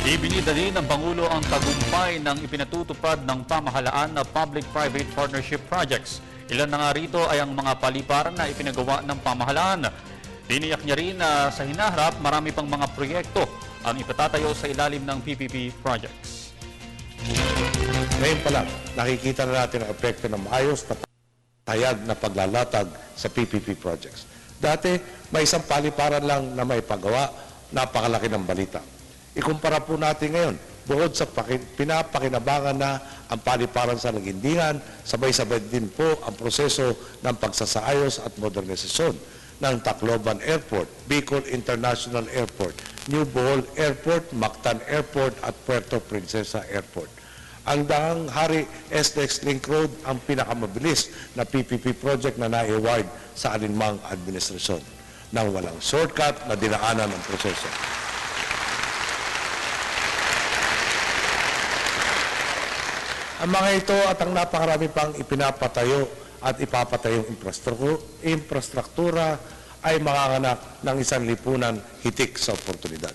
Ibinida din ng Pangulo ang tagumpay ng ipinatutupad ng pamahalaan na Public-Private Partnership Projects. Ilan na nga rito ay ang mga paliparan na ipinagawa ng pamahalaan. Tiniyak niya rin na sa hinaharap marami pang mga proyekto ang ipatatayo sa ilalim ng PPP projects. Ngayon pa lang, nakikita na natin ang epekto ng maayos na tayag na paglalatag sa PPP projects. Dati, may isang paliparan lang na may pagawa, napakalaki ng balita. Ikumpara po natin ngayon, bukod sa pinapakinabangan na ang paliparan sa Nagindingan, sabay-sabay din po ang proseso ng pagsasaayos at modernisasyon ng Tacloban Airport, Bicol International Airport, New Bohol Airport, Mactan Airport at Puerto Princesa Airport. Ang Dahang Hari SLEX Link Road ang pinakamabilis na PPP project na na-award sa alinmang administrasyon nang walang shortcut na dinaanan ng proseso. Ang mga ito at ang napakarami pang ipinapatayo at ipapatayong infrastruktura ay manganganak ng isang lipunan hitik sa oportunidad.